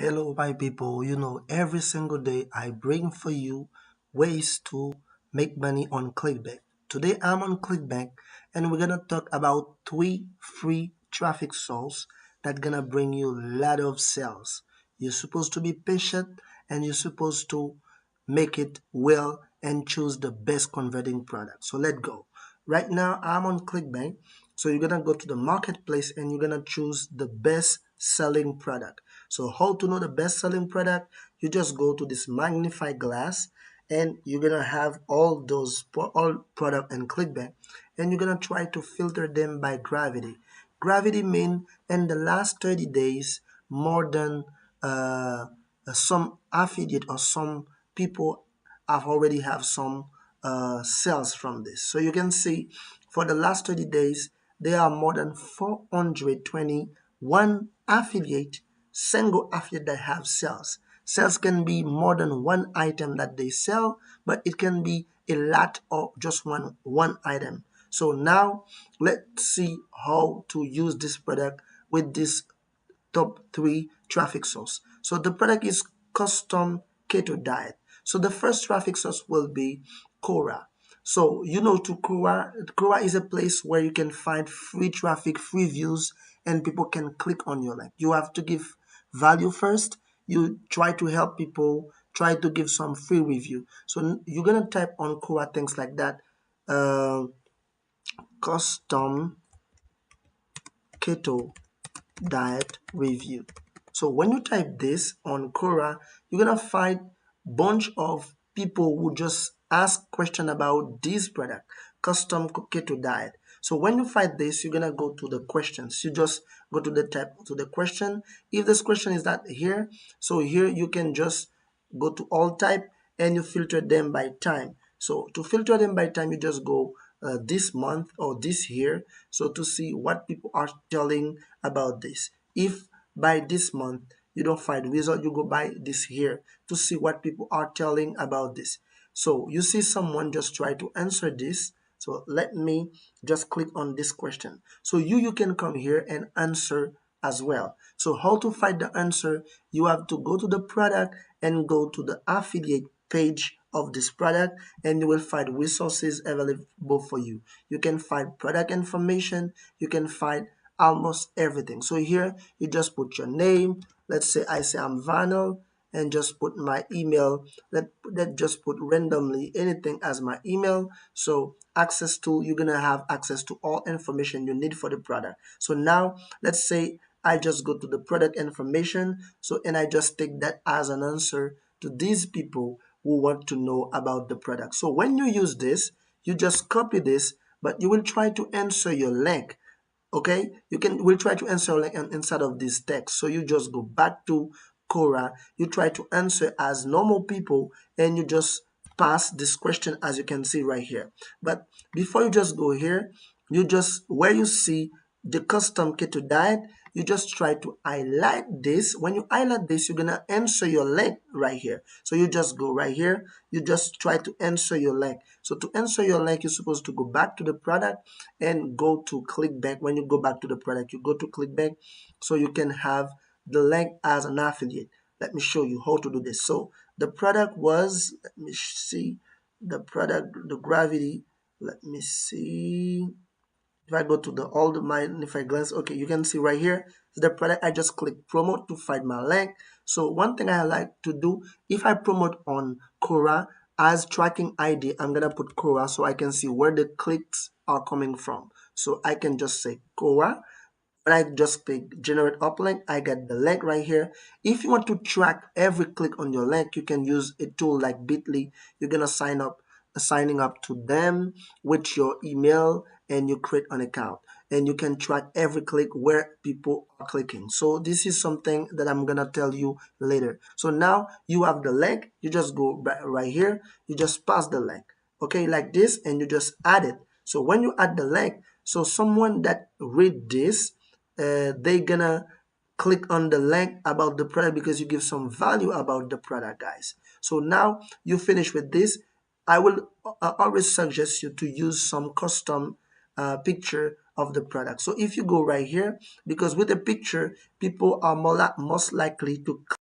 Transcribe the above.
Hello, my people. Every single day I bring for you ways to make money on Clickbank. Today I'm on Clickbank and we're gonna talk about three free traffic sources that gonna bring you a lot of sales. You're supposed to be patient and you're supposed to make it well and choose the best converting product. So let's go. Right now I'm on Clickbank. So you're gonna go to the marketplace and you're gonna choose the best selling product. So how to know the best selling product? You just go to this magnify glass and you're gonna have all product and Clickbank, and you're gonna try to filter them by gravity. Gravity mean in the last 30 days more than some affiliate or some people have already have some sales from this. So you can see for the last 30 days there are more than 421 single affiliate that have sales. Sales can be more than one item that they sell, but it can be a lot or just one item. So now let's see how to use this product with this top three traffic source. So the product is custom keto diet. So the first traffic source will be Quora. So to Quora is a place where you can find free traffic, free views, and people can click on your link. You have to give value first. You try to help people, try to give some free review. So you're gonna type on Quora things like that. Custom keto diet review. So when you type this on Quora, you're gonna find bunch of people who just ask question about this product, custom keto diet. So when you find this, you're gonna go to the questions. You just go to the tab to the question. If this question is not here, so here you can just go to all type and you filter them by time. So to filter them by time, you just go this month or this year, so to see what people are telling about this. If by this month you don't find result, you go by this year to see what people are telling about this. So you see someone just try to answer this. So let me just click on this question. So you can come here and answer as well. So how to find the answer? You have to go to the product and go to the affiliate page of this product, and you will find resources available for you. You can find product information, you can find almost everything. So here you just put your name. Let's say I say I'm Vanel, and just put my email. Let just put randomly anything as my email. So you're gonna have access to all information you need for the product. So now let's say I just go to the product information, so and I just take that as an answer to these people who want to know about the product. So when you use this, you just copy this, but you will try to answer your link. Okay, we'll try to answer like inside of this text. So you just go back to Quora, you try to answer as normal people, and you just pass this question as you can see right here. But before you just go here, you just where you see the custom keto diet, you just try to highlight this. When you highlight this, you're gonna answer your link right here. So you just go right here, you just try to answer your link. So to answer your link, you're supposed to go back to the product and go to Clickbank. When you go back to the product, you go to Clickbank, so you can have the link as an affiliate. Let me show you how to do this. So the product was, let me see, the product, the gravity, let me see. If I go to the all the mine, if I glance, okay, you can see right here the product. I just click promote to find my link. So one thing I like to do, if I promote on Quora as tracking ID, I'm gonna put Quora so I can see where the clicks are coming from. So I can just say Quora. When I just click generate uplink, I get the link right here. If you want to track every click on your link, you can use a tool like Bitly. You're gonna signing up to them with your email, and you create an account, and you can track every click where people are clicking. So this is something that I'm gonna tell you later. So now you have the link, you just go right here, you just pass the link, okay, like this, and you just add it. So when you add the link, so someone that read this, they gonna click on the link about the product because you give some value about the product, guys. So now you finish with this. I will always suggest you to use some custom picture of the product. So if you go right here, because with the picture, people are most likely to